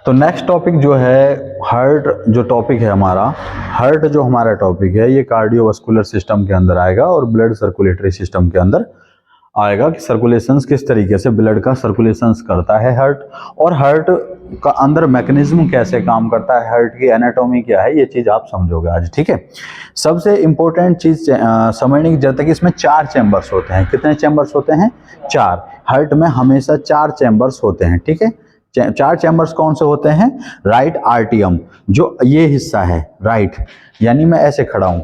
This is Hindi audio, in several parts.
तो नेक्स्ट टॉपिक जो है हार्ट, जो टॉपिक है हमारा हार्ट, जो हमारा टॉपिक है ये कार्डियोवास्कुलर सिस्टम के अंदर आएगा और ब्लड सर्कुलेटरी सिस्टम के अंदर आएगा कि सर्कुलेशंस किस तरीके से ब्लड का सर्कुलेशंस करता है हार्ट, और हार्ट का अंदर मैकेनिज्म कैसे काम करता है, हार्ट की एनाटॉमी क्या है, ये चीज आप समझोगे आज। ठीक है, सबसे इंपॉर्टेंट चीज समझने की जरूरत है कि इसमें 4 चैम्बर्स होते हैं। कितने चैम्बर्स होते हैं? 4। हार्ट में हमेशा 4 चैम्बर्स होते हैं। ठीक है, 4 चैम्बर्स कौन से होते हैं? राइट आर्टियम, जो ये हिस्सा है राइट, यानी मैं ऐसे खड़ा हूं,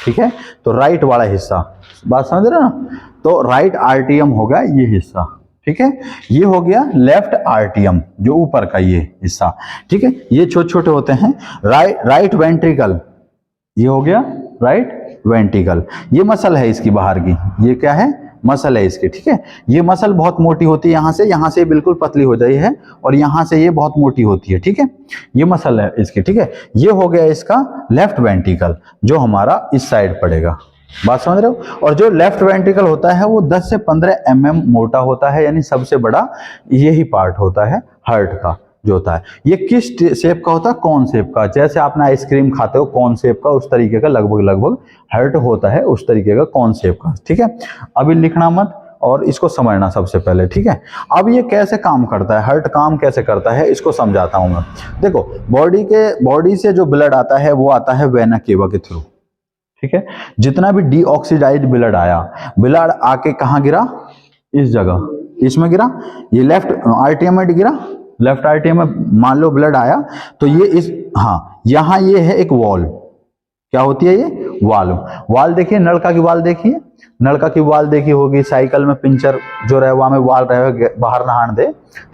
ठीक है, तो राइट वाला हिस्सा, बात समझ रहे हो ना? तो राइट आर्टियम होगा ये हिस्सा, ठीक है। ये हो गया लेफ्ट आर्टियम, जो ऊपर का ये हिस्सा, ठीक है। ये छोटे छोटे होते हैं। राइट वेंट्रिकल, ये हो गया राइट वेंट्रिकल, ये मसल है इसकी बाहर की, ये क्या है? मसल है इसकी, ठीक है। ये मसल बहुत मोटी होती है, यहाँ से बिल्कुल पतली हो जाती है और यहाँ से ये बहुत मोटी होती है, ठीक है। ये मसल है इसकी, ठीक है। ये हो गया इसका लेफ्ट वेंट्रिकल, जो हमारा इस साइड पड़ेगा, बात समझ रहे हो। और जो लेफ्ट वेंट्रिकल होता है वो 10 से 15 mm मोटा होता है, यानी सबसे बड़ा यही पार्ट होता है हार्ट का जो होता है। ये किस शेप का होता है? कौन शेप का, जैसे आप ना आइसक्रीम खाते हो कौन शेप का, उस तरीके का लगभग हार्ट होता है, उस तरीके का कौन शेप का, ठीक है। अभी लिखना मत और इसको समझना सबसे पहले, ठीक है। अब ये कैसे काम करता है, हार्ट काम कैसे करता है, इसको समझाता हूं मैं। देखो, बॉडी से जो ब्लड आता है वो आता है वेना केवा के थ्रू, ठीक है। जितना भी डीऑक्सीडाइज्ड ब्लड आया, ब्लड आके कहाँ गिरा? इस जगह, इसमें गिरा, ये लेफ्ट आर्टियम में गिरा, लेफ्ट आर्टियम में मान लो ब्लड आया, तो ये इस, हाँ, यहाँ ये है एक वॉल, क्या होती है ये? वाल देखिए, नलका की वाल देखिए, नलका की वाल देखी होगी, साइकिल में पिंचर जो रहे वहां में वाल रहे, बाहर नहान दे,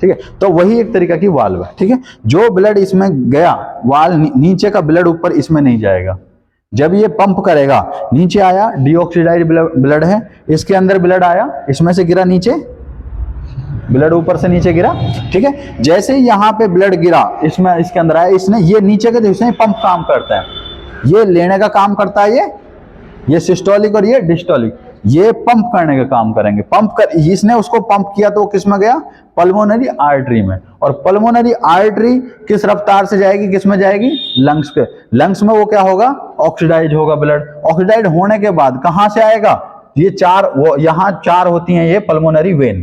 ठीक है, तो वही एक तरीका की वाल्व है, ठीक है। जो ब्लड इसमें गया, वाल नीचे का ब्लड ऊपर इसमें नहीं जाएगा। जब ये पंप करेगा, नीचे आया, डीऑक्सीडाइज्ड ब्लड है, इसके अंदर ब्लड आया, इसमें से गिरा नीचे, ब्लड ऊपर से नीचे गिरा, ठीक है। जैसे यहाँ पे ब्लड गिरा, इसमें इसके अंदर आया, इसने ये नीचे के इसने पंप काम करता है, ये लेने का काम करता है, ये सिस्टोलिक और ये डिस्टोलिक, ये पंप करने का काम करेंगे। इसने उसको पंप किया तो वो किस में गया? पल्मोनरी आर्टरी में। और पल्मोनरी आर्टरी किस रफ्तार से जाएगी, किस में जाएगी? लंग्स के। लंग्स में वो क्या होगा? ऑक्सीडाइज होगा ब्लड। ऑक्सीडाइज होने के बाद कहां से आएगा? ये 4, वो यहाँ 4 होती हैं ये पल्मोनरी वेन,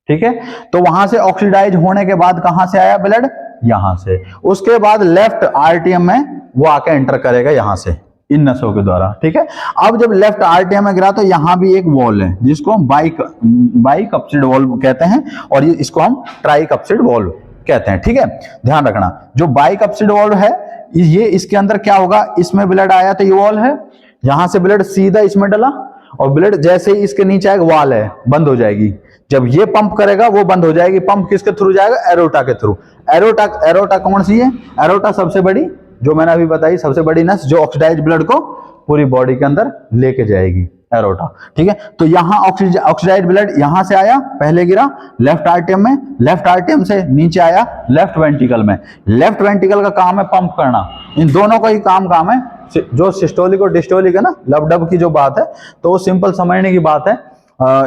ठीक है। तो वहां से ऑक्सीडाइज होने के बाद कहां से आया ब्लड? यहां से। उसके बाद लेफ्ट आर्टियम में वो आके एंटर करेगा यहां से, इन नसों के द्वारा, ठीक है। अब जब लेफ्ट आर्टियम में गिरा तो यहां भी एक वॉल है, जिसको हम बाइकप्सिड वॉल्व कहते हैं, और इसको हम ट्राइकप्सिड वॉल्व कहते हैं, ठीक है। ध्यान रखना, जो बाइकप्सिड वॉल्व है ये, इसके अंदर क्या होगा? इसमें ब्लड आया तो ये वॉल है, यहां से ब्लड सीधा इसमें डला, और ब्लड जैसे ही इसके नीचे आएगा, वॉल है, बंद हो जाएगी। जब ये पंप करेगा वो बंद हो जाएगी। पंप किसके थ्रू जाएगा? एरोटा के थ्रू। एरोटा कौन सी है? एरोटा सबसे बड़ी, जो मैंने अभी बताई, सबसे बड़ी नस जो ऑक्सीडाइज ब्लड को पूरी बॉडी के अंदर लेके जाएगी, एरोटा, ठीक है। तो यहाँ ऑक्सीडाइज ब्लड यहां से आया, पहले गिरा लेफ्ट आर्टियम में, लेफ्ट आर्टियम से नीचे आया लेफ्ट वेंट्रिकल में। लेफ्ट वेंट्रिकल का काम है पंप करना, इन दोनों का ही काम है। जो सिस्टोलिक और डिस्टोलिक है ना, लब डब की जो बात है, तो वो सिंपल समझने की बात है।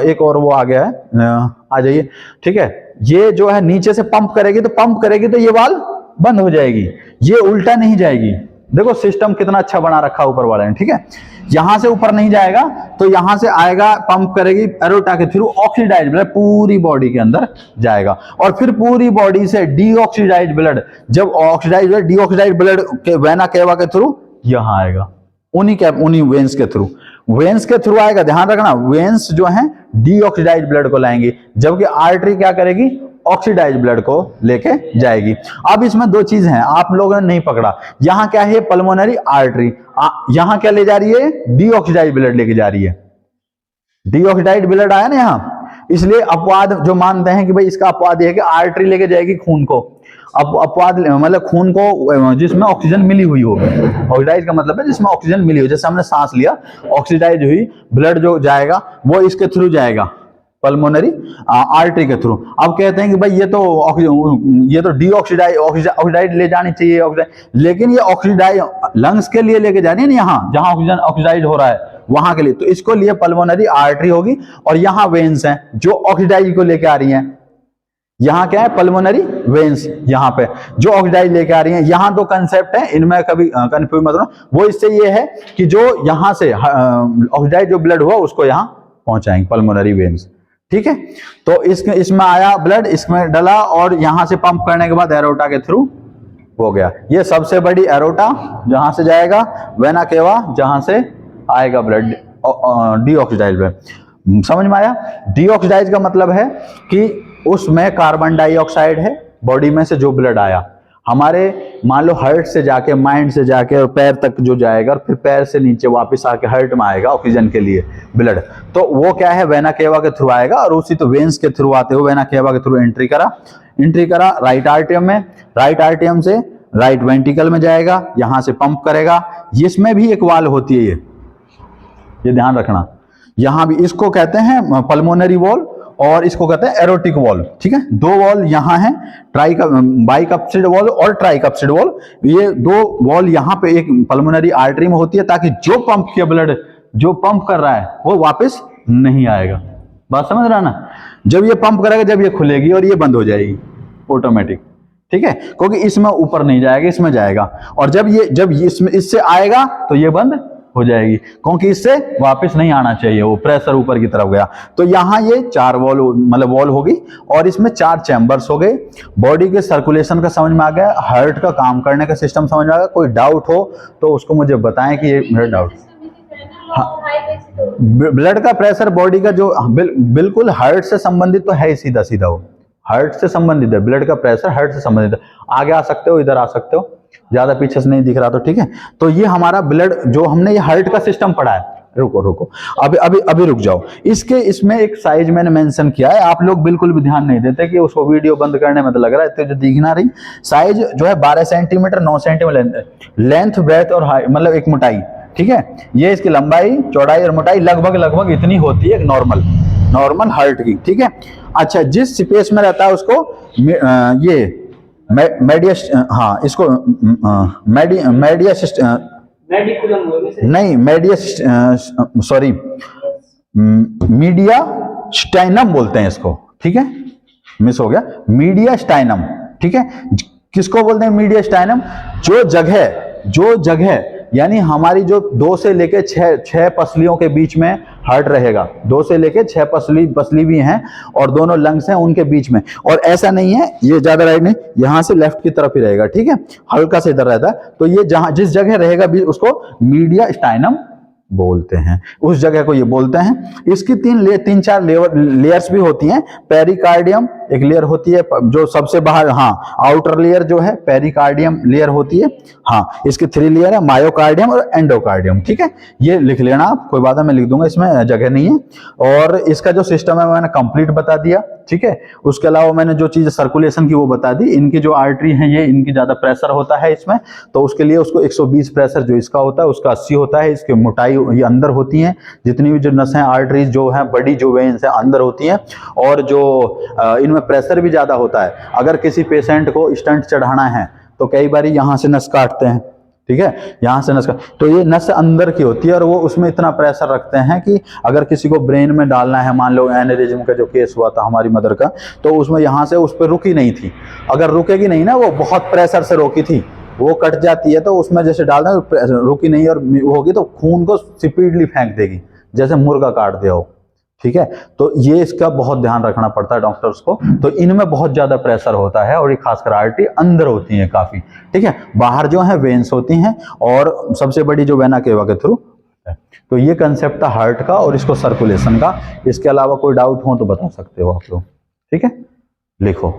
एक और वो आ गया है, आ जाइए, ठीक है। ये जो है नीचे से पंप करेगी तो ये वाल बंद हो जाएगी, ये उल्टा नहीं जाएगी। देखो सिस्टम कितना अच्छा बना रखा ऊपर वाले ने, ठीक है। यहां से ऊपर नहीं जाएगा, तो यहां से आएगा, पंप करेगी एरोटा के थ्रू, ऑक्सीडाइज ब्लड पूरी बॉडी के अंदर जाएगा, और फिर पूरी बॉडी से डीऑक्सीडाइज ब्लड, जब डीऑक्सीडाइज ब्लड के वेना केवा के थ्रू यहां आएगा, उन्हीं वेन्स के थ्रू आएगा। ध्यान रखना, वेन्स जो हैं डीऑक्सीडाइज ब्लड को लाएंगे, जबकि आर्टरी क्या करेगी? ऑक्सीडाइज ब्लड को लेके जाएगी। अब इसमें 2 चीज हैं, आप लोगों ने नहीं पकड़ा। यहां क्या है? Pulmonary artery. यहां क्या ले जा रही है? डीऑक्सीडाइज ब्लड लेके जा रही है। डीऑक्सीडाइज ब्लड आया ना यहां, इसलिए अपवाद जो मानते हैं कि भाई इसका अपवाद यह है कि आर्टरी लेके जाएगी खून को। अपवाद मतलब खून को जिसमें ऑक्सीजन मिली हुई हो। ऑक्सीडाइज का मतलब है जिसमें ऑक्सीजन मिली हुई, जैसे हमने सांस लिया, ऑक्सीडाइज हुई, ब्लड जो जाएगा वो इसके थ्रू जाएगा, पल्मोनरी आर्टरी के थ्रू। अब कहते हैं कि भाई ये तो ऑक्सीडाइज ले जानी चाहिए, लेकिन ये ऑक्सीडाइज लंग्स के लिए लेके जानी है ना, यहाँ जहां ऑक्सीजन ऑक्सीडाइज हो रहा है वहां के लिए, तो इसको लिए पल्मोनरी आर्टरी होगी। और यहाँ वेन्स हैं जो ऑक्सीडाइज को लेके आ रही हैं, यहाँ क्या है, पल्मोनरी वेन्स, यहाँ पे जो ऑक्सीडाइज लेके आ रही हैं। यहाँ दो कंसेप्ट है, इनमें कभी कंफ्यूज मत होना। वो इससे ये है कि जो यहाँ से ऑक्सीडाइज जो ब्लड हुआ उसको यहाँ पहुंचाएंगे, पल्मोनरी वेन्स, ठीक है। तो इसमें आया ब्लड, इसमें डला और यहाँ से पंप करने के बाद एरोटा के थ्रू हो गया। ये सबसे बड़ी एरोटा जहां से जाएगा, वेना केवा जहां से आएगा ब्लड डीऑक्सीडाइज ब्लड। समझ में आया? डीऑक्सीडाइज का मतलब है कि उसमें कार्बन डाइऑक्साइड है, बॉडी में से जो ब्लड आया हमारे मान लो हार्ट से जाके, माइंड से जाके और पैर तक जो जाएगा, और फिर पैर से नीचे वापस आके हार्ट में आएगा ऑक्सीजन के लिए ब्लड, तो वो क्या है, वेना केवा के थ्रू आएगा। और उसी तो वेन्स के थ्रू आते हुए वेना केवा के थ्रू एंट्री करा राइट आर्टियम में, राइट आर्टियम से राइट वेंट्रिकल में जाएगा, यहां से पंप करेगा। इसमें भी एक वाल होती है, ये ध्यान रखना। यहां भी इसको कहते हैं पल्मोनरी वॉल और इसको कहते हैं एरोटिक वॉल, ठीक है। दो वॉल यहाँ है, बाइकप्सिड वॉल और ट्राइकप्सिड वॉल। ये दो वॉल यहाँ पे एक पल्मोनरी आर्टरी में होती है, ताकि जो पंप किया ब्लड, जो पंप कर रहा है वो वापस नहीं आएगा। बात समझ रहा ना? जब ये पंप करेगा, जब ये खुलेगी और ये बंद हो जाएगी ऑटोमेटिक, ठीक है, क्योंकि इसमें ऊपर नहीं जाएगा, इसमें जाएगा। और जब इसमें इससे आएगा तो ये बंद हो जाएगी, क्योंकि इससे वापस नहीं आना चाहिए, वो प्रेशर ऊपर की तरफ गया। तो यहाँ ये 4 वॉल मतलब वॉल होगी और इसमें 4 चैम्बर्स हो गए। बॉडी के सर्कुलेशन का समझ में आ गया, हार्ट का काम करने का सिस्टम समझ में आ गया। कोई डाउट हो तो उसको मुझे बताएं कि ये मेरा डाउट। हाँ, ब्लड का प्रेशर बॉडी का जो बिल्कुल हार्ट से संबंधित तो है ही, सीधा सीधा वो हार्ट से संबंधित है। ब्लड का प्रेशर हार्ट से संबंधित है। आगे आ सकते हो, इधर आ सकते हो, ज्यादा पीछे से नहीं दिख रहा तो ठीक है। तो ये हमारा ब्लड जो हमने ये हार्ट का सिस्टम पढ़ा है। रुको अभी रुक जाओ। इसमें एक साइज मैंने मेंशन किया है, आप लोग बिल्कुल भी ध्यान नहीं देते कि उसको वीडियो बंद करने में तो लग रहा है इतने जो दिखना रही। साइज जो है 12 सेंटीमीटर 9 सेंटीमीटर लेंथ ब्रेथ और हाइट, मतलब एक मोटाई, ठीक है। ये इसकी लंबाई, चौड़ाई और मोटाई लगभग इतनी होती है नॉर्मल हार्ट की, ठीक है। अच्छा, जिस स्पेस में रहता है उसको ये मेडियस, हाँ इसको मीडिया स्टाइनम बोलते हैं इसको, ठीक है, मिस हो गया, मीडिया स्टाइनम, ठीक है। किसको बोलते हैं मीडिया स्टाइनम? जो जगह यानी हमारी जो 2 से लेके 6 पसलियों के बीच में हार्ट रहेगा। 2 से लेके 6 पसली भी हैं और दोनों लंग्स हैं उनके बीच में। और ऐसा नहीं है ये ज्यादा राइट नहीं, यहां से लेफ्ट की तरफ ही रहेगा, ठीक है, हल्का से इधर रहता है। तो ये जहां जिस जगह रहेगा भी उसको मीडिया स्टाइनम बोलते हैं, उस जगह को ये बोलते हैं। इसकी 3-4 लेयर्स भी होती हैं। पेरिकार्डियम एक लेयर होती है जो सबसे बाहर, हाँ आउटर लेयर जो है पेरिकार्डियम लेयर होती है। हाँ, इसकी 3 लेयर है, मायोकार्डियम और एंडोकार्डियम, ठीक है। ये लिख लेना आप, कोई बात है, मैं लिख दूंगा, इसमें जगह नहीं है। और इसका जो सिस्टम है मैंने कंप्लीट बता दिया, ठीक है। उसके अलावा मैंने जो चीज सर्कुलेशन की वो बता दी। इनकी जो आर्टरी है ये, इनकी ज्यादा प्रेशर होता है इसमें, तो उसके लिए उसको 120 प्रेशर जो इसका होता है उसका 80 होता है। इसकी मोटाई ये अंदर होती है, जितनी भी जो नसें आर्टरीज जो है बड़ी जो वेन्स है अंदर होती हैं। और जो इनमें प्रेशर भी ज्यादा होता है। अगर किसी पेशेंट को स्टंट चढ़ाना है तो कई बार यहाँ से नस काटते हैं, ठीक है, यहाँ से नस का, तो ये नस अंदर की होती है और वो उसमें इतना प्रेशर रखते हैं कि अगर किसी को ब्रेन में डालना है, मान लो एनेरिज्म का जो केस हुआ था हमारी मदर का, तो उसमें यहाँ से उस पर रुकी नहीं थी। अगर रुकेगी नहीं ना, वो बहुत प्रेशर से रोकी थी, वो कट जाती है तो उसमें जैसे डालना रुकी नहीं और होगी तो खून को स्पीडली फेंक देगी, जैसे मुर्गा काट दिया हो, ठीक है। तो ये इसका बहुत ध्यान रखना पड़ता है डॉक्टर्स को। तो इनमें बहुत ज्यादा प्रेशर होता है और ये खासकर आर्टरी अंदर होती है काफी, ठीक है। बाहर जो है वेन्स होती हैं और सबसे बड़ी जो वेना केवा के थ्रू है। तो ये कंसेप्ट था हार्ट का और इसको सर्कुलेशन का। इसके अलावा कोई डाउट हो तो बता सकते हो आप लोग, ठीक है, लिखो।